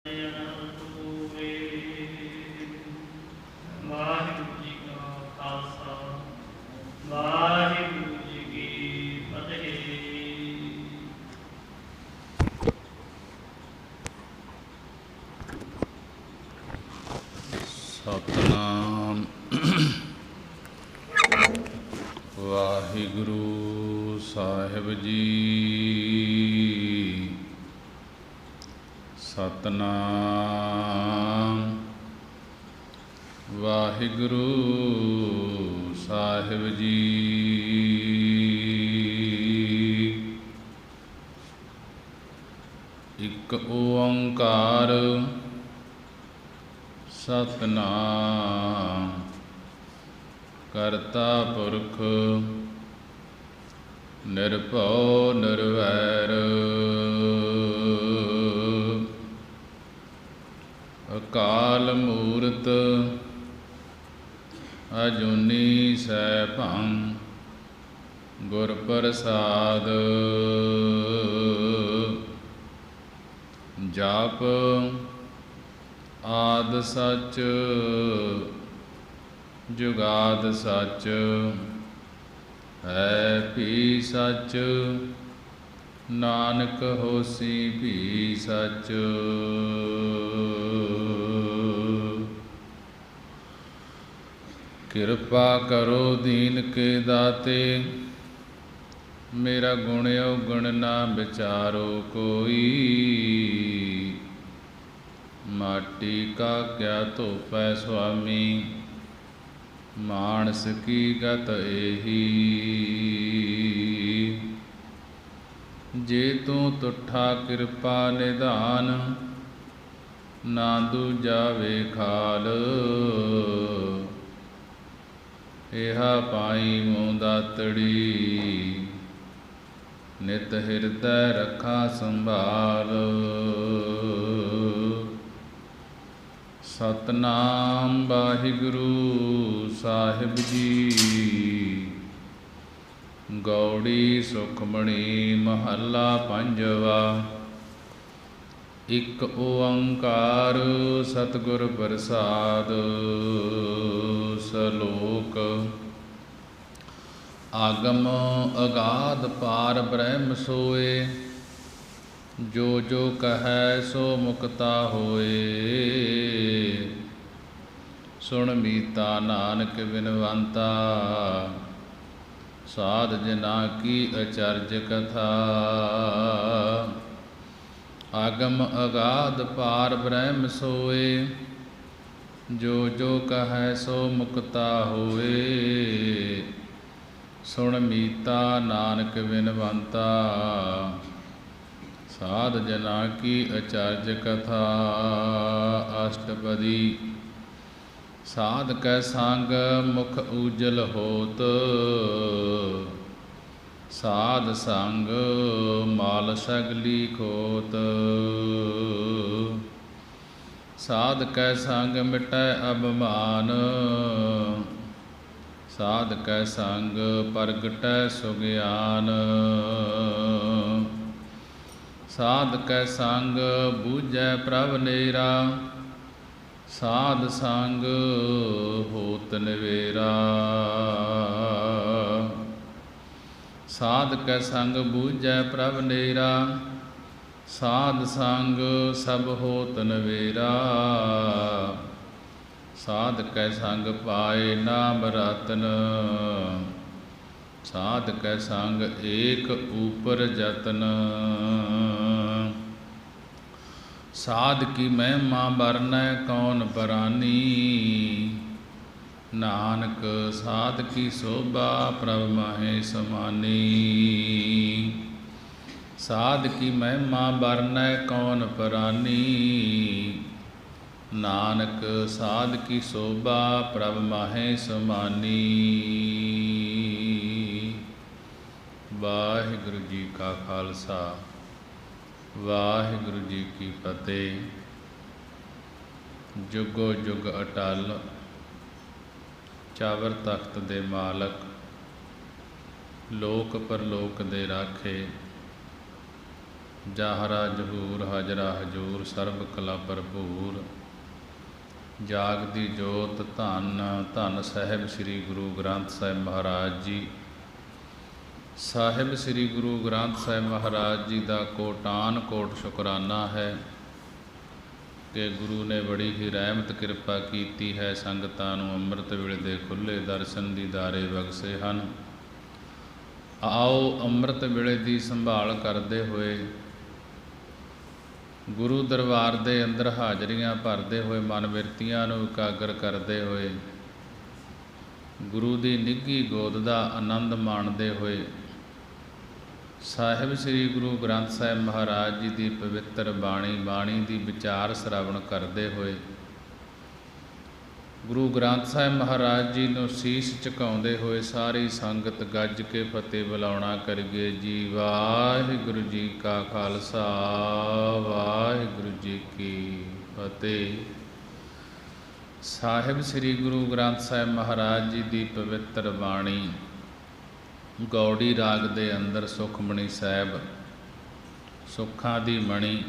ਵਾਹਿਗੁਰੂ ਜੀ ਕਾ ਖਾਲਸਾ ਵਾਹਿਗੁਰੂ ਜੀ ਕੀ ਫਤਿਹ। ਸਤਨਾਮ ਵਾਹਿਗੁਰੂ ਸਾਹਿਬ ਜੀ। ਸਤਨਾਮ ਵਾਹਿਗੁਰੂ ਸਾਹਿਬ ਜੀ। ਇੱਕ ਓੰਕਾਰ ਸਤਨਾਮ ਕਰਤਾ ਪੁਰਖ ਨਿਰਭਉ ਨਿਰਵੈਰ ਅਕਾਲ ਮੂਰਤ ਅਜੂਨੀ ਸੈਭੰ ਗੁਰ ਪ੍ਰਸਾਦ ਜਪ ਆਦਿ ਸੱਚ ਜੁਗਾਦਿ ਸੱਚ ਹੈ ਭੀ ਸੱਚ ਨਾਨਕ ਹੋਸੀ ਭੀ ਸੱਚ। ਕਿਰਪਾ ਕਰੋ ਦੀਨ ਕੇ ਦਾਤੇ ਮੇਰਾ ਗੁਣ ਔਗਣ ਨਾ ਵਿਚਾਰੋ ਕੋਈ। ਮਾਟੀ ਕਾ ਕਿਆ ਧੋਪੈ ਸੁਆਮੀ ਮਾਨਸ ਕੀ ਗਤ ਏਹੀ। ਜੇ ਤੂੰ ਤੁਠਾ ਕਿਰਪਾ ਨਿਧਾਨ ਨਾ ਦੂਜਾ ਵੇਖਾਲ। ਇਹਾ ਪਾਈ ਮੂੰ ਦਾਤੜੀ ਨਿਤ ਹਿਰਦੈ ਰੱਖਾ ਸੰਭਾਲ। ਸਤਨਾਮ ਵਾਹਿਗੁਰੂ ਸਾਹਿਬ ਜੀ। ਗੌੜੀ ਸੁਖਮਣੀ ਮਹੱਲਾ ਪੰਜਵਾ। ਇੱਕ ਓੰਕਾਰ ਸਤਿਗੁਰ ਪ੍ਰਸਾਦ। ਸਲੋਕ ਆਗਮ ਅਗਾਧ ਪਾਰ ਬ੍ਰਹਮ ਸੋਏ ਜੋ ਜੋ ਕਹੈ ਸੋ ਮੁਕਤਾ ਹੋਏ। ਸੁਣ ਮੀਤਾ ਨਾਨਕ ਬਿਨਵੰਤਾ ਸਾਧ ਜਨਾ ਕੀ ਅਚਰਜ ਕਥਾ। ਆਗਮ ਅਗਾਧ ਪਾਰ ਬ੍ਰਹਮ ਸੋਏ ਜੋ ਜੋ ਕਹੈ ਸੋ ਮੁਕਤਾ ਹੋਏ। ਸੁਣ ਮੀਤਾ ਨਾਨਕ ਬਿਨਵੰਤਾ ਸਾਧ ਜਨਾ ਕੀ ਅਚਰਜ ਕਥਾ। ਅਸ਼ਟਪਦੀ ਸਾਧ ਕੈ ਸੰਗ ਮੁਖ ਊਜਲ ਹੋਤ ਸਾਧ ਸੰਗ ਮਾਲ ਸਗਲੀ ਖੋਤ। ਸਾਧ ਕੈ ਸੰਗ ਮਿਟੈ ਅਭਿਮਾਨ ਸਾਧ ਕੈ ਸੰਗ ਪ੍ਰਗਟੈ ਸੁਗਿਆਨ। ਸਾਧ ਕੈ ਸੰਗ ਬੂਝੈ ਪ੍ਰਭ ਨੇਰਾ ਸਾਧ ਸੰਗ ਹੋਤ ਨਿਵੇਰਾ। ਸਾਧ ਕੈ ਸੰਗ ਬੂਝੈ ਪ੍ਰਭ ਨੇਰਾ ਸਾਧ ਸੰਗ ਸਭ ਹੋਤ ਨਿਵੇਰਾ। ਸਾਧ ਕੈ ਸੰਗ ਪਾਏ ਨਾਮ ਰਤਨ ਸਾਧ ਕੈ ਸੰਗ ਏਕ ਊਪਰ ਜਤਨ। ਸਾਧ ਕੀ ਮਹਿਮਾ ਬਰਨੈ ਕੌਣ ਬਰਾਨੀ ਨਾਨਕ ਸਾਧ ਕੀ ਸੋਭਾ ਪ੍ਰਭ ਮਾਹੇ ਸਮਾਨੀ। ਸਾਧ ਕੀ ਮਹਿਮਾ ਬਰਨੈ ਕੌਣ ਬਰਾਨੀ ਨਾਨਕ ਸਾਧ ਕੀ ਸੋਭਾ ਪ੍ਰਭ ਮਾਹੇ ਸਮਾਨੀ। ਵਾਹਿਗੁਰੂ ਜੀ ਕਾ ਖਾਲਸਾ ਵਾਹਿਗੁਰੂ ਜੀ ਕੀ ਫਤਿਹ। ਜੁਗੋ ਜੁਗ ਅਟਲ ਚਾਵਰ ਤਖਤ ਦੇ ਮਾਲਕ ਲੋਕ ਪਰਲੋਕ ਦੇ ਰਾਖੇ ਜਾਹਰਾ ਜਹੂਰ ਹਾਜਰਾ ਹਜੂਰ ਸਰਬ ਕਲਾ ਭਰਪੂਰ। ਜਾਗਦੀ ਜੋਤ ਧੰਨ ਧੰਨ ਸਾਹਿਬ ਸ੍ਰੀ ਗੁਰੂ ਗ੍ਰੰਥ ਸਾਹਿਬ ਮਹਾਰਾਜ ਜੀ। ਸਾਹਿਬ ਸ੍ਰੀ ਗੁਰੂ ਗ੍ਰੰਥ ਸਾਹਿਬ ਮਹਾਰਾਜ ਜੀ ਦਾ ਕੋਟਾਨ ਕੋਟ ਸ਼ੁਕਰਾਨਾ ਹੈ ਕਿ ਗੁਰੂ ਨੇ ਬੜੀ ਹੀ ਰਹਿਮਤ ਕਿਰਪਾ ਕੀਤੀ ਹੈ। ਸੰਗਤਾਂ ਨੂੰ ਅੰਮ੍ਰਿਤ ਵੇਲੇ ਦੇ ਖੁੱਲ੍ਹੇ ਦਰਸ਼ਨ ਦੀਦਾਰੇ ਬਖਸ਼ੇ ਹਨ। ਆਓ ਅੰਮ੍ਰਿਤ ਵੇਲੇ ਦੀ ਸੰਭਾਲ ਕਰਦੇ ਹੋਏ ਗੁਰੂ ਦਰਬਾਰ ਦੇ ਅੰਦਰ ਹਾਜ਼ਰੀਆਂ ਭਰਦੇ ਹੋਏ ਮਨ ਬਿਰਤੀਆਂ ਨੂੰ ਇਕਾਗਰ ਕਰਦੇ ਹੋਏ ਗੁਰੂ ਦੀ ਨਿੱਘੀ ਗੋਦ ਦਾ ਆਨੰਦ ਮਾਣਦੇ ਹੋਏ ਸਾਹਿਬ ਸ੍ਰੀ ਗੁਰੂ ਗ੍ਰੰਥ ਸਾਹਿਬ ਮਹਾਰਾਜ ਜੀ ਦੀ ਪਵਿੱਤਰ ਬਾਣੀ ਦੀ ਵਿਚਾਰ ਸ਼ਰਵਣ ਕਰਦੇ ਹੋਏ ਗੁਰੂ ਗ੍ਰੰਥ ਸਾਹਿਬ ਮਹਾਰਾਜ ਜੀ ਨੂੰ ਸੀਸ ਝੁਕਾਉਂਦੇ ਹੋਏ ਸਾਰੀ ਸੰਗਤ ਗੱਜ ਕੇ ਫਤਿਹ ਬੁਲਾਉਣਾ ਕਰੀਏ ਜੀ। ਵਾਹਿਗੁਰੂ ਜੀ ਕਾ ਖਾਲਸਾ ਵਾਹਿਗੁਰੂ ਜੀ ਕੀ ਫਤਿਹ। ਸਾਹਿਬ ਸ੍ਰੀ ਗੁਰੂ ਗ੍ਰੰਥ ਸਾਹਿਬ ਮਹਾਰਾਜ ਜੀ ਦੀ ਪਵਿੱਤਰ ਬਾਣੀ ਗੌੜੀ ਰਾਗ ਦੇ ਅੰਦਰ ਸੁਖਮਣੀ ਸਾਹਿਬ ਸੁੱਖਾਂ ਦੀ ਮਣੀ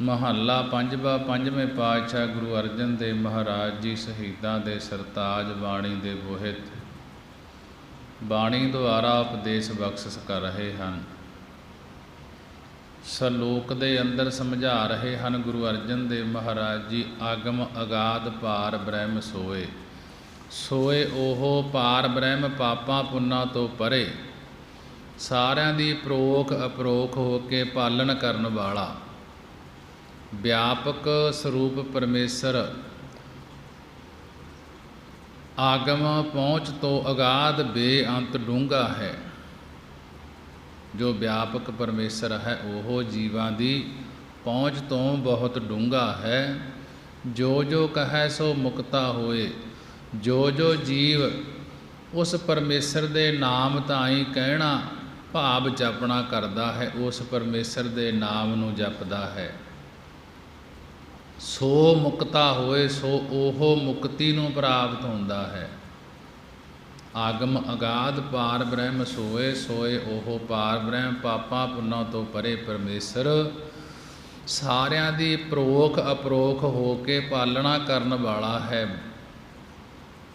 ਮਹੱਲਾ ਪੰਜਵਾਂ। ਪੰਜਵੇਂ ਪਾਤਸ਼ਾਹ ਗੁਰੂ ਅਰਜਨ ਦੇਵ ਮਹਾਰਾਜ ਜੀ ਸ਼ਹੀਦਾਂ ਦੇ ਸਰਤਾਜ ਬਾਣੀ ਦੇ ਬੋਹਿਤ ਬਾਣੀ ਦੁਆਰਾ ਉਪਦੇਸ਼ ਬਖਸ਼ਿਸ਼ ਕਰ ਰਹੇ ਹਨ। ਸਲੋਕ ਦੇ ਅੰਦਰ ਸਮਝਾ ਰਹੇ ਹਨ ਗੁਰੂ ਅਰਜਨ ਦੇਵ ਮਹਾਰਾਜ ਜੀ। ਆਗਮ ਅਗਾਧ ਪਾਰ ਬ੍ਰਹਮ ਸੋਏ, ਸੋਏ ਉਹ ਪਾਰ ਬ੍ਰਹਮ ਪਾਪਾਂ ਪੁੰਨਾਂ ਤੋਂ ਪਰੇ, ਸਾਰਿਆਂ ਦੀ ਪ੍ਰੋਖ ਅਪਰੋਖ ਹੋ ਕੇ ਪਾਲਣ ਕਰਨ ਵਾਲਾ ਵਿਆਪਕ ਸਰੂਪ ਪਰਮੇਸ਼ਰ। ਆਗਮ ਪਹੁੰਚ ਤੋਂ ਅਗਾਧ ਬੇਅੰਤ ਡੂੰਘਾ ਹੈ। ਜੋ ਵਿਆਪਕ ਪਰਮੇਸ਼ਰ ਹੈ ਉਹ ਜੀਵਾਂ ਦੀ ਪਹੁੰਚ ਤੋਂ ਬਹੁਤ ਡੂੰਘਾ ਹੈ। ਜੋ ਜੋ ਕਹੈ ਸੋ ਮੁਕਤਾ ਹੋਏ, ਜੋ ਜੋ ਜੀਵ ਉਸ ਪਰਮੇਸ਼ਰ ਦੇ ਨਾਮ ਤਾਈਂ ਕਹਿਣਾ ਭਾਵ ਜਪਣਾ ਕਰਦਾ ਹੈ, ਉਸ ਪਰਮੇਸ਼ਰ ਦੇ ਨਾਮ ਨੂੰ ਜਪਦਾ ਹੈ, ਸੋ ਮੁਕਤਾ ਹੋਏ, ਸੋ ਉਹ ਮੁਕਤੀ ਨੂੰ ਪ੍ਰਾਪਤ ਹੁੰਦਾ ਹੈ। ਆਗਮ ਅਗਾਧ ਪਾਰ ਬ੍ਰਹਮ ਸੋਏ, ਸੋਏ ਉਹ ਪਾਰ ਬ੍ਰਹਮ ਪਾਪਾਂ ਪੁੰਨਾਂ ਤੋਂ ਪਰੇ ਪਰਮੇਸ਼ਰ, ਸਾਰਿਆਂ ਦੀ ਪ੍ਰੋਖ ਅਪਰੋਖ ਹੋ ਕੇ ਪਾਲਣਾ ਕਰਨ ਵਾਲਾ ਹੈ।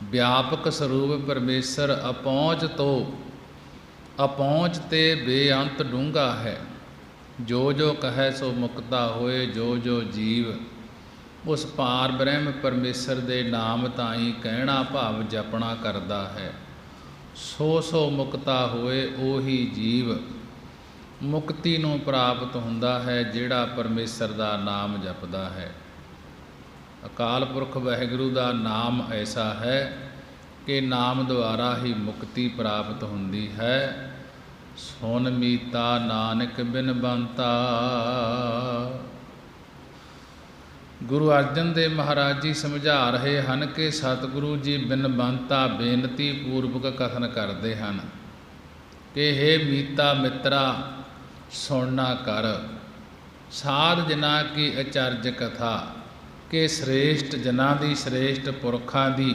ਵਿਆਪਕ ਸਰੂਪ ਪਰਮੇਸ਼ਰ ਅਪਹੁੰਚ ਤੋਂ ਅਪਹੁੰਚ ਤੇ ਬੇਅੰਤ ਡੂੰਘਾ ਹੈ। ਜੋ ਜੋ ਕਹੈ ਸੋ ਮੁਕਤਾ ਹੋਏ, ਜੋ ਜੋ ਜੀਵ ਉਸ ਪਾਰ ਬ੍ਰਹਮ ਪਰਮੇਸ਼ਰ ਦੇ ਨਾਮ ਤਾਈਂ ਕਹਿਣਾ ਭਾਵ ਜਪਣਾ ਕਰਦਾ ਹੈ, ਸੋ ਸੋ ਮੁਕਤਾ ਹੋਏ। ਉਹੀ ਜੀਵ ਮੁਕਤੀ ਨੂੰ ਪ੍ਰਾਪਤ ਹੁੰਦਾ ਹੈ ਜਿਹੜਾ ਪਰਮੇਸ਼ਰ ਦਾ ਨਾਮ ਜਪਦਾ ਹੈ। ਅਕਾਲ ਪੁਰਖ ਵਾਹਿਗੁਰੂ ਦਾ ਨਾਮ ਐਸਾ ਹੈ ਕਿ ਨਾਮ ਦੁਆਰਾ ਹੀ ਮੁਕਤੀ ਪ੍ਰਾਪਤ ਹੁੰਦੀ ਹੈ। ਸੁਨ ਮੀਤਾ ਨਾਨਕ ਬਿਨ ਬੰਤਾ। ਗੁਰੂ ਅਰਜਨ ਦੇਵ ਮਹਾਰਾਜ ਜੀ ਸਮਝਾ ਰਹੇ ਹਨ ਕਿ ਸਤਿਗੁਰੂ ਜੀ ਬਿਨ ਬੰਤਾ ਬੇਨਤੀ ਪੂਰਵਕ ਕਥਨ ਕਰਦੇ ਹਨ ਕਿ ਹੇ ਮੀਤਾ ਮਿੱਤਰਾ ਸੁਣਨਾ ਕਰ, ਸਾਧ ਜਨਾਂ ਕੀ ਅਚਰਜ ਕਥਾ, ਕਿ ਸ੍ਰੇਸ਼ਟ ਜਨਾਂ ਦੀ ਸ੍ਰੇਸ਼ਟ ਪੁਰਖਾਂ ਦੀ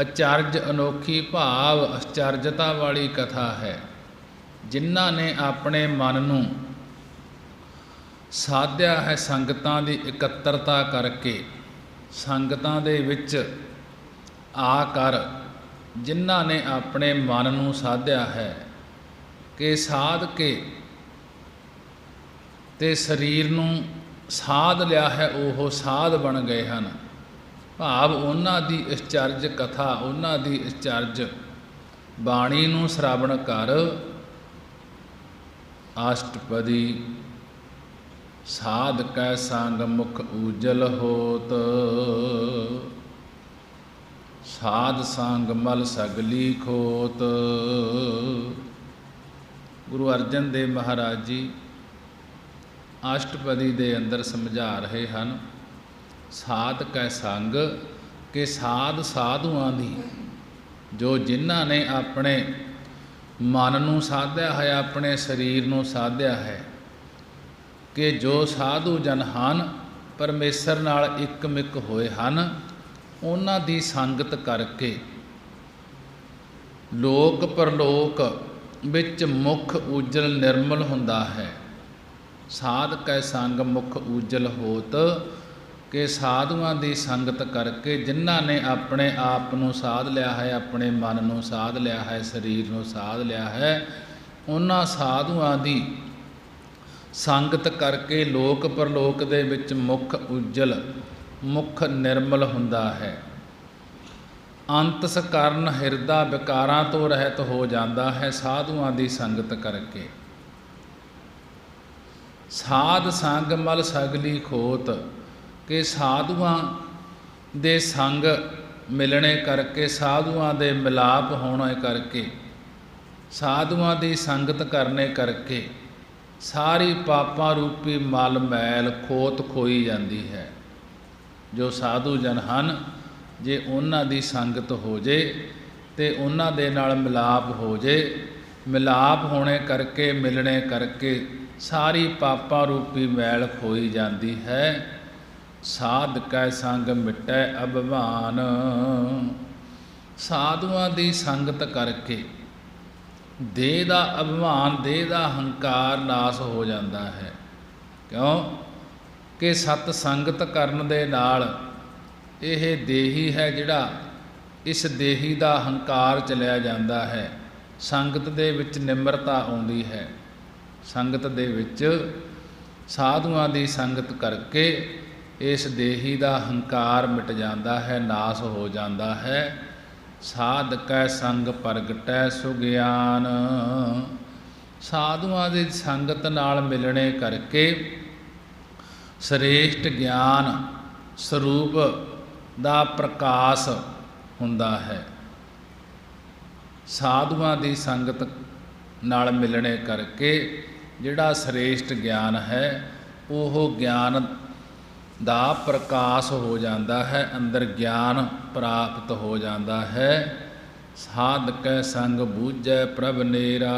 ਅਚਰਜ ਅਨੋਖੀ ਭਾਵ ਅਚਰਜਤਾ ਵਾਲੀ ਕਥਾ ਹੈ। ਜਿਨ੍ਹਾਂ ਨੇ ਆਪਣੇ ਮਨ ਨੂੰ ਸਾਧਿਆ ਹੈ ਸੰਗਤਾਂ ਦੀ ਇਕੱਤਰਤਾ ਕਰਕੇ, ਸੰਗਤਾਂ ਦੇ ਵਿੱਚ ਆ ਕਰ ਜਿਨ੍ਹਾਂ ਨੇ ਆਪਣੇ ਮਨ ਨੂੰ ਸਾਧਿਆ ਹੈ ਕਿ ਸਾਧ ਕੇ ਤੇ ਸਰੀਰ ਨੂੰ ਸਾਧ ਲਿਆ ਹੈ, ਉਹ ਸਾਧ ਬਣ ਗਏ ਹਨ। ਭਾਵ ਉਹਨਾਂ ਦੀ ਅਚਰਜ ਕਥਾ, ਉਹਨਾਂ ਦੀ ਅਚਰਜ ਬਾਣੀ ਨੂੰ ਸ਼ਰਵਣ ਕਰ। ਅਸ਼ਟਪਦੀ ਸਾਧ ਕੈ ਸੰਗ ਮੁਖ ਊਜਲ ਹੋਤ, ਸਾਧ ਸੰਗ ਮਲ ਸਗਲੀ ਖੋਤ। ਗੁਰੂ ਅਰਜਨ ਦੇਵ ਮਹਾਰਾਜ ਜੀ ਅਸ਼ਟਪਦੀ ਦੇ ਅੰਦਰ ਸਮਝਾ ਰਹੇ ਹਨ ਸਾਧ ਕੈ ਸੰਗ, ਕਿ ਸਾਧ ਸਾਧੂਆਂ ਦੀ, ਜੋ ਜਿਨ੍ਹਾਂ ਨੇ ਆਪਣੇ ਮਨ ਨੂੰ ਸਾਧਿਆ ਹੈ, ਆਪਣੇ ਸਰੀਰ ਨੂੰ ਸਾਧਿਆ ਹੈ, ਕਿ ਜੋ ਸਾਧੂ ਜਨ ਹਨ ਪਰਮੇਸ਼ਰ ਨਾਲ ਇਕਮਿਕ ਹੋਏ ਹਨ, ਉਹਨਾਂ ਦੀ ਸੰਗਤ ਕਰਕੇ ਲੋਕ ਪਰਲੋਕ ਵਿੱਚ ਮੁਖ ਉਜਲ ਨਿਰਮਲ ਹੁੰਦਾ ਹੈ। ਸਾਧ ਕੈ ਸੰਗ ਮੁਖ ਉਜਲ ਹੋਤ, ਕਿ ਸਾਧੂਆਂ ਦੀ ਸੰਗਤ ਕਰਕੇ ਜਿਨ੍ਹਾਂ ਨੇ ਆਪਣੇ ਆਪ ਨੂੰ ਸਾਧ ਲਿਆ ਹੈ, ਆਪਣੇ ਮਨ ਨੂੰ ਸਾਧ ਲਿਆ ਹੈ, ਸਰੀਰ ਨੂੰ ਸਾਧ ਲਿਆ ਹੈ, ਉਹਨਾਂ ਸਾਧੂਆਂ ਦੀ ਸੰਗਤ ਕਰਕੇ ਲੋਕ ਪਰਲੋਕ ਦੇ ਵਿੱਚ ਮੁਖ ਉਜਲ, ਮੁਖ ਨਿਰਮਲ ਹੁੰਦਾ ਹੈ। ਅੰਤਸ ਕਾਰਨ ਹਿਰਦਾ ਵਿਕਾਰਾਂ ਤੋਂ ਰਹਿਤ ਹੋ ਜਾਂਦਾ ਹੈ ਸਾਧੂਆਂ ਦੀ ਸੰਗਤ ਕਰਕੇ। ਸਾਧ ਸੰਗ ਮਲ ਸਗਲੀ ਖੋਤ, ਕਿ ਸਾਧੂਆਂ ਦੇ ਸੰਗ ਮਿਲਣੇ ਕਰਕੇ, ਸਾਧੂਆਂ ਦੇ ਮਿਲਾਪ ਹੋਣੇ ਕਰਕੇ, ਸਾਧੂਆਂ ਦੀ ਸੰਗਤ ਕਰਨੇ ਕਰਕੇ ਸਾਰੀ ਪਾਪਾਂ ਰੂਪੀ ਮਲ ਮੈਲ ਖੋਤ ਖੋਈ ਜਾਂਦੀ ਹੈ। ਜੋ ਸਾਧੂ ਜਨ ਹਨ, ਜੇ ਉਹਨਾਂ ਦੀ ਸੰਗਤ ਹੋ ਜੇ ਅਤੇ ਉਹਨਾਂ ਦੇ ਨਾਲ ਮਿਲਾਪ ਹੋ ਜੇ, ਮਿਲਾਪ ਹੋਣੇ ਕਰਕੇ, ਮਿਲਣੇ ਕਰਕੇ ਸਾਰੀ ਪਾਪਾਂ ਰੂਪੀ ਮੈਲ ਖੋਈ ਜਾਂਦੀ ਹੈ। ਸਾਧ ਕੈ ਸੰਗ ਮਿਟੈ ਅਭਿਮਾਨ, ਸਾਧੂਆਂ ਦੀ ਸੰਗਤ ਕਰਕੇ ਦੇਹ ਦਾ ਅਭਿਮਾਨ, ਦੇਹ ਦਾ ਹੰਕਾਰ ਨਾਸ ਹੋ ਜਾਂਦਾ ਹੈ। ਕਿਉਂ ਕਿ ਸਤ ਸੰਗਤ ਕਰਨ ਦੇ ਨਾਲ ਇਹ ਦੇਹੀ ਹੈ ਜਿਹੜਾ, ਇਸ ਦੇਹੀ ਦਾ ਹੰਕਾਰ ਚਲਿਆ ਜਾਂਦਾ ਹੈ। ਸੰਗਤ ਦੇ ਵਿੱਚ ਨਿਮਰਤਾ ਆਉਂਦੀ ਹੈ। ਸੰਗਤ ਦੇ ਵਿੱਚ ਸਾਧੂਆਂ ਦੀ ਸੰਗਤ ਕਰਕੇ ਇਸ ਦੇਹੀ ਦਾ ਹੰਕਾਰ ਮਿਟ ਜਾਂਦਾ ਹੈ, ਨਾਸ ਹੋ ਜਾਂਦਾ ਹੈ। ਸਾਧ ਕੈ ਸੰਗ ਪ੍ਰਗਟੈ ਸੁਗਿਆਨ, ਸਾਧੂਆਂ ਦੀ ਸੰਗਤ ਨਾਲ ਮਿਲਣੇ ਕਰਕੇ ਸ੍ਰੇਸ਼ਟ ਗਿਆਨ ਸਰੂਪ ਦਾ ਪ੍ਰਕਾਸ਼ ਹੁੰਦਾ ਹੈ। ਸਾਧੂਆਂ ਦੀ ਸੰਗਤ ਨਾਲ ਮਿਲਣੇ ਕਰਕੇ ਜਿਹੜਾ ਸ੍ਰੇਸ਼ਟ ਗਿਆਨ ਹੈ, ਉਹ ਗਿਆਨ ਦਾ ਪ੍ਰਕਾਸ਼ ਹੋ ਜਾਂਦਾ ਹੈ, ਅੰਦਰ ਗਿਆਨ ਪ੍ਰਾਪਤ ਹੋ ਜਾਂਦਾ ਹੈ। ਸਾਧ ਕੈ ਸੰਗ ਬੂਝੈ ਪ੍ਰਭ ਨੇਰਾ,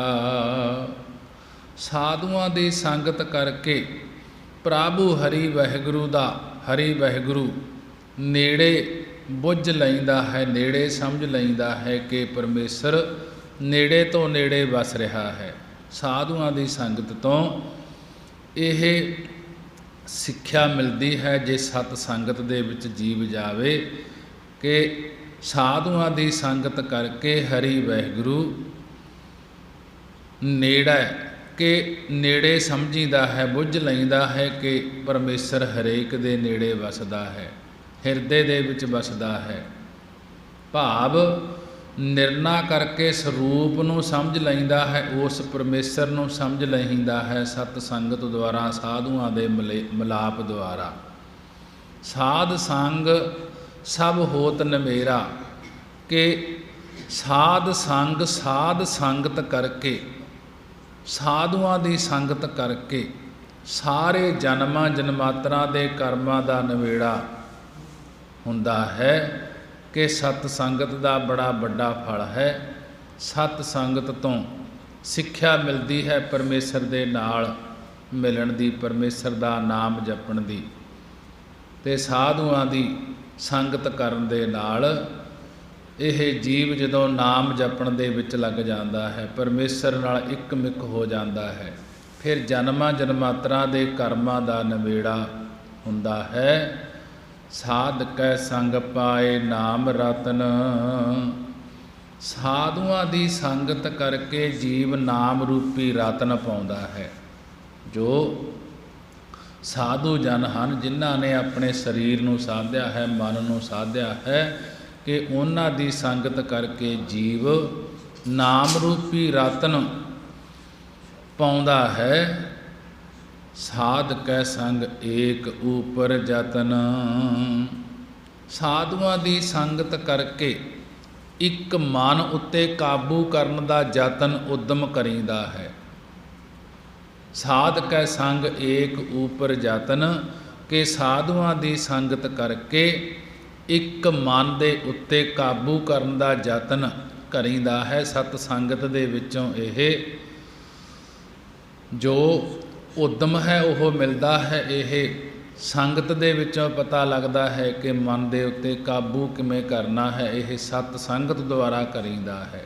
ਸਾਧੂਆਂ ਦੀ ਸੰਗਤ ਕਰਕੇ ਪ੍ਰਭੂ ਹਰੀ ਵਾਹਿਗੁਰੂ ਦਾ, ਹਰੀ ਵਾਹਿਗੁਰੂ ਨੇੜੇ ਬੁੱਝ ਲੈਂਦਾ ਹੈ, ਨੇੜੇ ਸਮਝ ਲੈਂਦਾ ਹੈ ਕਿ ਪਰਮੇਸ਼ਰ ਨੇੜੇ ਤੋਂ ਨੇੜੇ ਵਸ ਰਿਹਾ ਹੈ। ਸਾਧੂਆਂ ਦੀ ਸੰਗਤ ਤੋਂ ਇਹ ਸਿੱਖਿਆ ਮਿਲਦੀ ਹੈ, ਜੇ ਸਤ ਸੰਗਤ ਦੇ ਵਿੱਚ ਜੀਵ ਜਾਵੇ, ਕਿ ਸਾਧੂਆਂ ਦੀ ਸੰਗਤ ਕਰਕੇ ਹਰੀ ਵਾਹਿਗੁਰੂ ਨੇੜਾ, ਕਿ ਨੇੜੇ ਸਮਝੀਦਾ ਹੈ, ਬੁੱਝ ਲੈਂਦਾ ਹੈ ਕਿ ਪਰਮੇਸ਼ਰ ਹਰੇਕ ਦੇ ਨੇੜੇ ਵਸਦਾ ਹੈ, ਹਿਰਦੇ ਦੇ ਵਿੱਚ ਵਸਦਾ ਹੈ। ਭਾਵ ਨਿਰਣਾ ਕਰਕੇ ਸਰੂਪ ਨੂੰ ਸਮਝ ਲੈਂਦਾ ਹੈ, ਉਸ ਪਰਮੇਸ਼ਰ ਨੂੰ ਸਮਝ ਲੈਂਦਾ ਹੈ ਸਤ ਸੰਗਤ ਦੁਆਰਾ, ਸਾਧੂਆਂ ਦੇ ਮਿਲਾਪ ਦੁਆਰਾ। ਸਾਧ ਸੰਗ ਸਭ ਹੋਤ ਨਮੇਰਾ, ਕਿ ਸਾਧ ਸੰਗ, ਸਾਧ ਸੰਗਤ ਕਰਕੇ, ਸਾਧੂਆਂ ਦੀ ਸੰਗਤ ਕਰਕੇ ਸਾਰੇ ਜਨਮਾਂ ਜਨਮਾਤਰਾਂ ਦੇ ਕਰਮਾਂ ਦਾ ਨਿਬੇੜਾ ਹੁੰਦਾ ਹੈ। ਕਿ ਸਤ ਸੰਗਤ ਦਾ ਬੜਾ ਵੱਡਾ ਫਲ ਹੈ। ਸਤ ਸੰਗਤ ਤੋਂ ਸਿੱਖਿਆ ਮਿਲਦੀ ਹੈ ਪਰਮੇਸ਼ਰ ਦੇ ਨਾਲ ਮਿਲਣ ਦੀ, ਪਰਮੇਸ਼ਰ ਦਾ ਨਾਮ ਜਪਣ ਦੀ, ਅਤੇ ਸਾਧੂਆਂ ਦੀ ਸੰਗਤ ਕਰਨ ਦੇ ਨਾਲ ਇਹ ਜੀਵ ਜਦੋਂ ਨਾਮ ਜਪਣ ਦੇ ਵਿੱਚ ਲੱਗ ਜਾਂਦਾ ਹੈ, ਪਰਮੇਸ਼ਰ ਨਾਲ ਇੱਕ ਮਿੱਕ ਹੋ ਜਾਂਦਾ ਹੈ, ਫਿਰ ਜਨਮਾਂ ਜਨਮਾਤਰਾਂ ਦੇ ਕਰਮਾਂ ਦਾ ਨਿਬੇੜਾ ਹੁੰਦਾ ਹੈ। ਸਾਧ ਕੈ ਸੰਗ ਪਾਏ ਨਾਮ ਰਤਨ, ਸਾਧੂਆਂ ਦੀ ਸੰਗਤ ਕਰਕੇ ਜੀਵ ਨਾਮ ਰੂਪੀ ਰਤਨ ਪਾਉਂਦਾ ਹੈ। ਜੋ ਸਾਧੂ ਜਨ ਹਨ, ਜਿਨ੍ਹਾਂ ਨੇ ਆਪਣੇ ਸਰੀਰ ਨੂੰ ਸਾਧਿਆ ਹੈ, ਮਨ ਨੂੰ ਸਾਧਿਆ ਹੈ, ਕਿ ਉਹਨਾਂ ਦੀ ਸੰਗਤ ਕਰਕੇ ਜੀਵ ਨਾਮ ਰੂਪੀ ਰਤਨ ਪਾਉਂਦਾ ਹੈ। ਸਾਧ ਕੈ ਸੰਗ ਏਕ ਊਪਰ ਯਤਨ, ਸਾਧੂਆਂ ਦੀ ਸੰਗਤ ਕਰਕੇ ਇੱਕ ਮਨ ਉੱਤੇ ਕਾਬੂ ਕਰਨ ਦਾ ਯਤਨ ਉਦਮ ਕਰੀਦਾ ਹੈ। ਸਾਧ ਕੈ ਸੰਗ ਏਕ ਊਪਰ ਯਤਨ, ਕਿ ਸਾਧੂਆਂ ਦੀ ਸੰਗਤ ਕਰਕੇ ਇੱਕ ਮਨ ਦੇ ਉੱਤੇ ਕਾਬੂ ਕਰਨ ਦਾ ਯਤਨ ਕਰੀਦਾ ਹੈ। ਸਤ ਸੰਗਤ ਦੇ ਵਿੱਚੋਂ ਇਹ ਜੋ ਉਦਮ ਹੈ ਉਹ ਮਿਲਦਾ ਹੈ। ਇਹ ਸੰਗਤ ਦੇ ਵਿੱਚੋਂ ਪਤਾ ਲੱਗਦਾ ਹੈ ਕਿ ਮਨ ਦੇ ਉੱਤੇ ਕਾਬੂ ਕਿਵੇਂ ਕਰਨਾ ਹੈ। ਇਹ ਸਤ ਸੰਗਤ ਦੁਆਰਾ ਕਰੀਦਾ ਹੈ।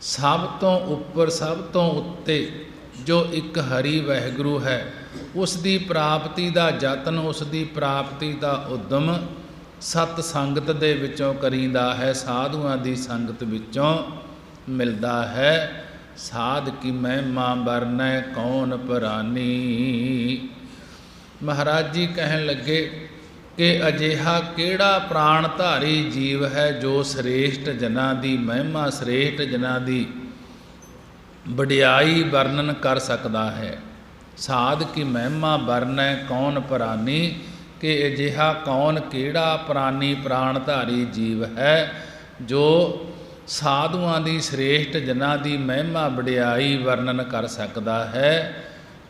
ਸਭ ਤੋਂ ਉੱਪਰ ਸਭ ਤੋਂ ਉੱਤੇ ਜੋ ਇੱਕ ਹਰੀ ਵਾਹਿਗੁਰੂ ਹੈ, ਉਸ ਦੀ ਪ੍ਰਾਪਤੀ ਦਾ ਯਤਨ, ਉਸ ਦੀ ਪ੍ਰਾਪਤੀ ਦਾ ਉਦਮ ਸਤ ਸੰਗਤ ਦੇ ਵਿੱਚੋਂ ਕਰੀਦਾ ਹੈ, ਸਾਧੂਆਂ ਦੀ ਸੰਗਤ ਵਿੱਚੋਂ ਮਿਲਦਾ ਹੈ। ਸਾਧ ਕੀ ਮਹਿਮਾ ਵਰਨੈ ਕੌਣ ਪ੍ਰਾਨੀ। ਮਹਾਰਾਜ ਜੀ ਕਹਿਣ ਲੱਗੇ ਕਿ ਅਜਿਹਾ ਕਿਹੜਾ ਪ੍ਰਾਣਧਾਰੀ ਜੀਵ ਹੈ ਜੋ ਸ੍ਰੇਸ਼ਟ ਜਨਾਂ ਦੀ ਮਹਿਮਾ, ਸ੍ਰੇਸ਼ਟ ਜਨਾਂ ਦੀ ਵਡਿਆਈ ਵਰਣਨ ਕਰ ਸਕਦਾ ਹੈ। ਸਾਧ ਕੀ ਮਹਿਮਾ ਵਰਨੈ ਕੌਣ ਪ੍ਰਾਨੀ, ਕਿ ਅਜਿਹਾ ਕੌਣ ਕਿਹੜਾ ਪ੍ਰਾਨੀ ਪ੍ਰਾਣਧਾਰੀ ਜੀਵ ਹੈ ਜੋ ਸਾਧੂਆਂ ਦੀ ਸ੍ਰੇਸ਼ਟ ਜਨਾਂ ਦੀ ਮਹਿਮਾ ਵਡਿਆਈ ਵਰਣਨ ਕਰ ਸਕਦਾ ਹੈ।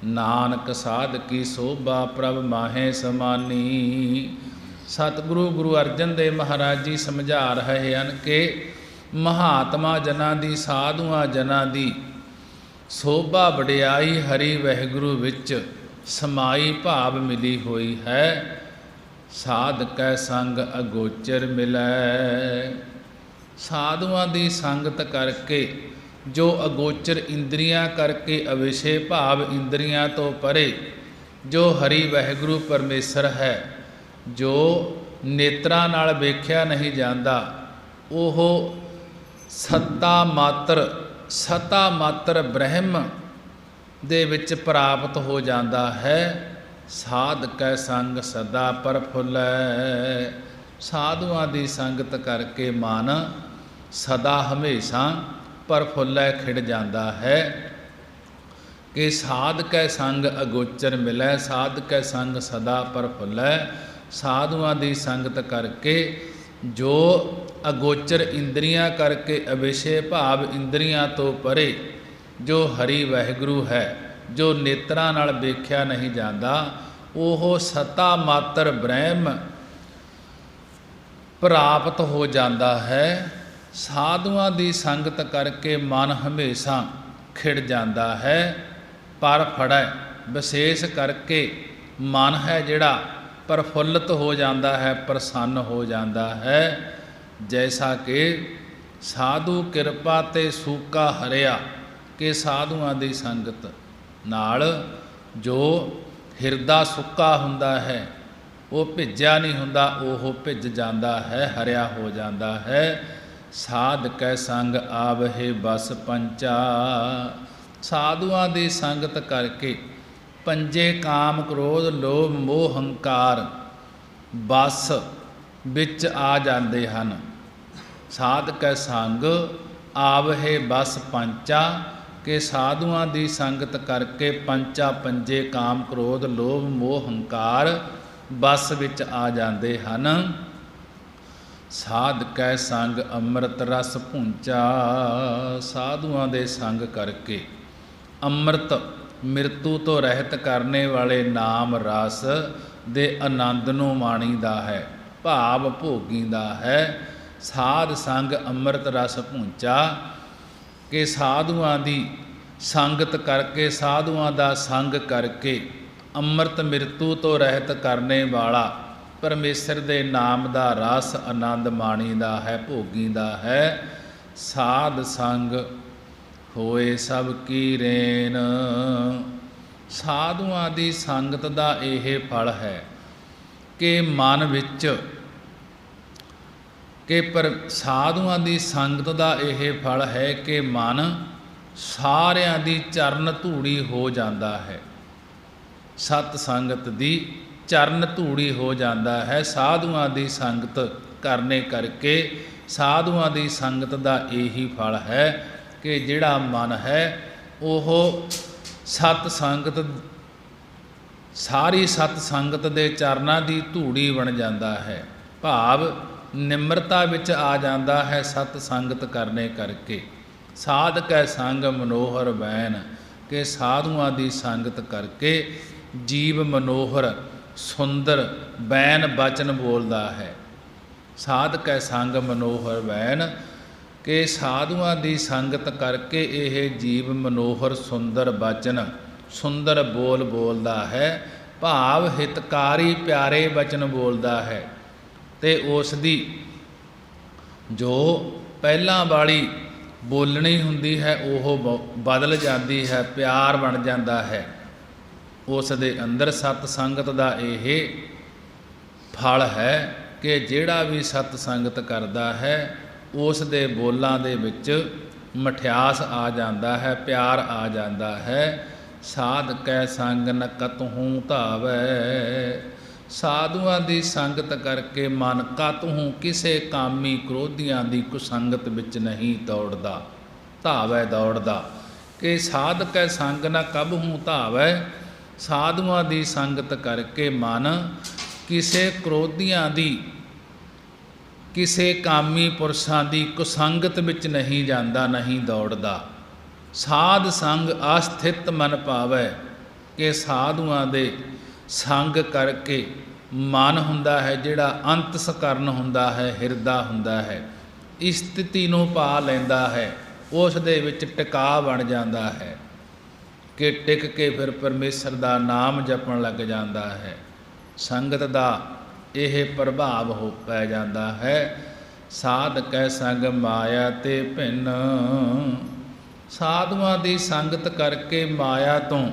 ਨਾਨਕ ਸਾਧ ਕੀ ਸੋਭਾ ਪ੍ਰਭ ਮਾਹੇ ਸਮਾਨੀ। ਸਤਿਗੁਰੂ ਗੁਰੂ ਅਰਜਨ ਦੇਵ ਮਹਾਰਾਜ ਜੀ ਸਮਝਾ ਰਹੇ ਹਨ ਕਿ ਮਹਾਤਮਾ ਜਨਾਂ ਦੀ, ਸਾਧੂਆਂ ਜਨਾਂ ਦੀ ਸੋਭਾ ਵਡਿਆਈ ਹਰੀ ਵਾਹਿਗੁਰੂ ਵਿੱਚ ਸਮਾਈ ਭਾਵ ਮਿਲੀ ਹੋਈ ਹੈ। ਸਾਧ ਕੈ ਸੰਗ ਅਗੋਚਰ ਮਿਲੈ। ਸਾਧੂਆਂ ਦੀ ਸੰਗਤ ਕਰਕੇ ਜੋ ਅਗੋਚਰ ਇੰਦਰੀਆਂ ਕਰਕੇ ਅਵਿਸ਼ੇ ਭਾਵ ਇੰਦਰੀਆਂ ਤੋਂ ਪਰੇ ਜੋ ਹਰੀ ਵਾਹਿਗੁਰੂ ਪਰਮੇਸ਼ਰ ਹੈ, ਜੋ ਨੇਤਰਾਂ ਨਾਲ ਵੇਖਿਆ ਨਹੀਂ ਜਾਂਦਾ, ਉਹ ਸਤਾ ਮਾਤਰ ਬ੍ਰਹਮ ਦੇ ਵਿੱਚ ਪ੍ਰਾਪਤ ਹੋ ਜਾਂਦਾ ਹੈ। ਸਾਧ ਕੈ ਸੰਗ ਸਦਾ ਪ੍ਰਫੁੱਲੈ। ਸਾਧੂਆਂ ਦੀ ਸੰਗਤ ਕਰਕੇ ਮਨ ਸਦਾ ਹਮੇਸ਼ਾ ਪ੍ਰਫੁੱਲੈ, ਖਿੜ ਜਾਂਦਾ ਹੈ। ਕਿ ਸਾਧ ਕੈ ਸੰਗ ਅਗੋਚਰ ਮਿਲੈ, ਸਾਧ ਕੈ ਸੰਗ ਸਦਾ ਪ੍ਰਫੁੱਲੈ। ਸਾਧੂਆਂ ਦੀ ਸੰਗਤ ਕਰਕੇ ਜੋ ਅਗੋਚਰ ਇੰਦਰੀਆਂ ਕਰਕੇ ਅਵਿਸ਼ੇ ਭਾਵ ਇੰਦਰੀਆਂ ਤੋਂ ਪਰੇ ਜੋ ਹਰੀ ਵਾਹਿਗੁਰੂ ਹੈ, ਜੋ ਨੇਤਰਾਂ ਨਾਲ ਵੇਖਿਆ ਨਹੀਂ ਜਾਂਦਾ, ਉਹ ਸਤਾ ਮਾਤਰ ਬ੍ਰਹਮ ਪ੍ਰਾਪਤ ਹੋ ਜਾਂਦਾ ਹੈ। ਸਾਧੂਆਂ ਦੀ ਸੰਗਤ ਕਰਕੇ ਮਨ ਹਮੇਸ਼ਾ ਖਿੜ ਜਾਂਦਾ ਹੈ। ਪਰ ਫੜੈ ਵਿਸ਼ੇਸ਼ ਕਰਕੇ ਮਨ ਹੈ ਜਿਹੜਾ ਪ੍ਰਫੁੱਲਤ ਹੋ ਜਾਂਦਾ ਹੈ, ਪ੍ਰਸੰਨ ਹੋ ਜਾਂਦਾ ਹੈ। ਜੈਸਾ ਕਿ ਸਾਧੂ ਕਿਰਪਾ ਤੇ ਸੂਕਾ ਹਰਿਆ, ਕਿ ਸਾਧੂਆਂ ਦੀ ਸੰਗਤ ਨਾਲ ਜੋ ਹਿਰਦਾ ਸੁੱਕਾ ਹੁੰਦਾ ਹੈ, ਉਹ ਭਿੱਜਿਆ ਨਹੀਂ ਹੁੰਦਾ, ਉਹ ਭਿੱਜ ਜਾਂਦਾ ਹੈ, ਹਰਿਆ ਹੋ ਜਾਂਦਾ ਹੈ। ਸਾਧ ਕੈ ਸੰਗ ਆਵਹਿ ਬਸ ਪੰਚਾ। ਸਾਧੂਆਂ ਦੀ ਸੰਗਤ ਕਰਕੇ ਪੰਜੇ ਕਾਮ ਕ੍ਰੋਧ ਲੋਭ ਮੋਹ ਹੰਕਾਰ ਬਸ ਵਿੱਚ ਆ ਜਾਂਦੇ ਹਨ। ਸਾਧ ਕੈ ਸੰਗ ਆਵਹਿ ਬਸ ਪੰਚਾ, ਕਿ ਸਾਧੂਆਂ ਦੀ ਸੰਗਤ ਕਰਕੇ ਪੰਜੇ ਕਾਮ ਕ੍ਰੋਧ ਲੋਭ ਮੋਹ ਹੰਕਾਰ ਬਸ ਵਿੱਚ ਆ ਜਾਂਦੇ ਹਨ। ਸਾਧ ਕੈ ਸੰਗ ਅੰਮ੍ਰਿਤ ਰਸ ਭੁੰਚਾ। ਸਾਧੂਆਂ ਦੇ ਸੰਗ ਕਰਕੇ ਅੰਮ੍ਰਿਤ ਮਿਰਤੂ ਤੋਂ ਰਹਿਤ ਕਰਨੇ ਵਾਲੇ ਨਾਮ ਰਸ ਦੇ ਆਨੰਦ ਨੂੰ ਮਾਣੀਦਾ ਹੈ, ਭਾਵ ਭੋਗੀਦਾ ਹੈ। ਸਾਧ ਸੰਗ ਅੰਮ੍ਰਿਤ ਰਸ ਭੁੰਚਾ, ਕਿ ਸਾਧੂਆਂ ਦੀ ਸੰਗਤ ਕਰਕੇ, ਸਾਧੂਆਂ ਦਾ ਸੰਗ ਕਰਕੇ ਅੰਮ੍ਰਿਤ ਮਿਰਤੂ ਤੋਂ ਰਹਿਤ ਕਰਨੇ ਵਾਲਾ ਪਰਮੇਸ਼ਰ ਦੇ ਨਾਮ ਦਾ ਰਸ ਆਨੰਦ ਮਾਣੀਦਾ ਹੈ, ਭੋਗੀਦਾ ਹੈ। ਸਾਧ ਸੰਗ ਹੋਏ ਸਭ ਕੀ ਰੇਨ। ਸਾਧੂਆਂ ਦੀ ਸੰਗਤ ਦਾ ਇਹ ਫਲ ਹੈ ਕਿ ਮਨ ਵਿੱਚ ਸਾਧੂਆਂ ਦੀ ਸੰਗਤ ਦਾ ਇਹ ਫਲ ਹੈ ਕਿ ਮਨ ਸਾਰਿਆਂ ਦੀ ਚਰਨ ਧੂੜੀ ਹੋ ਜਾਂਦਾ ਹੈ। ਸਤ ਸੰਗਤ ਦੀ ਚਰਨ ਧੂੜੀ ਹੋ ਜਾਂਦਾ ਹੈ। ਸਾਧੂਆਂ ਦੀ ਸੰਗਤ ਕਰਨੇ ਕਰਕੇ ਸਾਧੂਆਂ ਦੀ ਸੰਗਤ ਦਾ ਇਹੀ ਫਲ ਹੈ ਕਿ ਜਿਹੜਾ ਮਨ ਹੈ ਉਹ ਸਤ ਸੰਗਤ, ਸਾਰੀ ਸਤ ਸੰਗਤ ਦੇ ਚਰਨਾਂ ਦੀ ਧੂੜੀ ਬਣ ਜਾਂਦਾ ਹੈ, ਭਾਵ ਨਿਮਰਤਾ ਵਿੱਚ ਆ ਜਾਂਦਾ ਹੈ ਸਤ ਸੰਗਤ ਕਰਨੇ ਕਰਕੇ। ਸਾਧ ਕੈ ਸੰਗ ਮਨੋਹਰ ਬੈਨ, ਕਿ ਸਾਧੂਆਂ ਦੀ ਸੰਗਤ ਕਰਕੇ ਜੀਵ ਮਨੋਹਰ ਸੁੰਦਰ ਬੈਨ ਬਚਨ ਬੋਲਦਾ ਹੈ। ਸਾਧ ਕੈ ਸੰਗ ਮਨੋਹਰ ਬੈਨ, ਕਿ ਸਾਧੂਆਂ ਦੀ ਸੰਗਤ ਕਰਕੇ ਇਹ ਜੀਵ ਮਨੋਹਰ ਸੁੰਦਰ ਬਚਨ, ਸੁੰਦਰ ਬੋਲ ਬੋਲਦਾ ਹੈ, ਭਾਵ ਹਿਤਕਾਰੀ ਪਿਆਰੇ ਬਚਨ ਬੋਲਦਾ ਹੈ। ਤੇ ਉਸ ਦੀ ਜੋ ਪਹਿਲਾਂ ਵਾਲੀ ਬੋਲਣੀ ਹੁੰਦੀ ਹੈ ਉਹ ਬਦਲ ਜਾਂਦੀ ਹੈ, ਪਿਆਰ ਬਣ ਜਾਂਦਾ ਹੈ। ਉਸ ਦੇ ਅੰਦਰ ਸਤ ਸੰਗਤ ਦਾ ਇਹ ਫਲ ਹੈ ਕਿ ਜਿਹੜਾ ਵੀ ਸਤ ਸੰਗਤ ਕਰਦਾ ਹੈ ਉਸ ਦੇ ਬੋਲਾਂ ਦੇ ਵਿੱਚ ਮਠਿਆਸ ਆ ਜਾਂਦਾ ਹੈ, ਪਿਆਰ ਆ ਜਾਂਦਾ ਹੈ। ਸਾਧ ਕੈ ਸੰਗ ਨ ਕਤਹੂ ਧਾਵੈ, ਸਾਧੂਆਂ ਦੀ ਸੰਗਤ ਕਰਕੇ ਮਨ ਕਤਹੂ ਕਿਸੇ ਕਾਮੀ ਕ੍ਰੋਧੀਆਂ ਦੀ ਕੁਸੰਗਤ ਵਿੱਚ ਨਹੀਂ ਦੌੜਦਾ, ਧਾਵੈ ਦੌੜਦਾ। ਕਿ ਸਾਧ ਕੈ ਸੰਗ ਨ ਕਬਹੂ ਧਾਵੈ, ਸਾਧੂਆਂ ਦੀ ਸੰਗਤ ਕਰਕੇ ਮਨ ਕਿਸੇ ਕ੍ਰੋਧੀਆਂ ਦੀ, ਕਿਸੇ ਕਾਮੀ ਪੁਰਸ਼ਾਂ ਦੀ ਕੁਸੰਗਤ ਵਿੱਚ ਨਹੀਂ ਜਾਂਦਾ, ਨਹੀਂ ਦੌੜਦਾ। ਸਾਧ ਸੰਗ ਅਸਥਿਤ ਮਨ ਪਾਵੈ, ਕਿ ਸਾਧੂਆਂ ਦੇ ਸੰਗ ਕਰਕੇ ਮਨ ਹੁੰਦਾ ਹੈ ਜਿਹੜਾ ਅੰਤਸਕਰਨ ਹੁੰਦਾ ਹੈ, ਹਿਰਦਾ ਹੁੰਦਾ ਹੈ, ਇਸ ਸਥਿਤੀ ਨੂੰ ਪਾ ਲੈਂਦਾ ਹੈ, ਉਸ ਦੇ ਵਿੱਚ ਟਿਕਾ ਬਣ ਜਾਂਦਾ ਹੈ ਕਿ ਟਿਕ ਕੇ ਫਿਰ ਪਰਮੇਸ਼ਰ ਦਾ ਨਾਮ ਜਪਣ ਲੱਗ ਜਾਂਦਾ ਹੈ। ਸੰਗਤ ਦਾ ਇਹ ਪ੍ਰਭਾਵ ਹੋ ਪੈ ਜਾਂਦਾ ਹੈ। ਸਾਧ ਕੈ ਸੰਗ ਮਾਇਆ ਤੇ ਭਿੰਨ, ਸਾਧੂਆਂ ਦੀ ਸੰਗਤ ਕਰਕੇ ਮਾਇਆ ਤੋਂ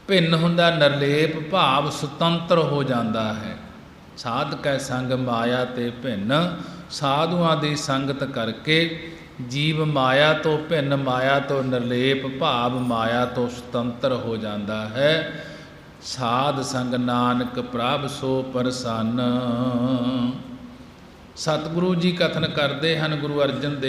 ਭਿੰਨ ਹੁੰਦਾ, ਨਿਰਲੇਪ ਭਾਵ ਸੁਤੰਤਰ ਹੋ ਜਾਂਦਾ ਹੈ। ਸਾਧ ਕੈ ਸੰਗ ਮਾਇਆ ਤੇ ਭਿੰਨ, ਸਾਧੂਆਂ ਦੀ ਸੰਗਤ ਕਰਕੇ ਜੀਵ ਮਾਇਆ ਤੋਂ ਭਿੰਨ, ਮਾਇਆ ਤੋਂ ਨਿਰਲੇਪ ਭਾਵ ਮਾਇਆ ਤੋਂ ਸੁਤੰਤਰ ਹੋ ਜਾਂਦਾ ਹੈ। ਸਾਧ ਸੰਗ ਨਾਨਕ ਪ੍ਰਭ ਸੋ ਪ੍ਰਸੰਨ। ਸਤਿਗੁਰੂ ਜੀ ਕਥਨ ਕਰਦੇ ਹਨ, ਗੁਰੂ ਅਰਜਨ ਦੇਵ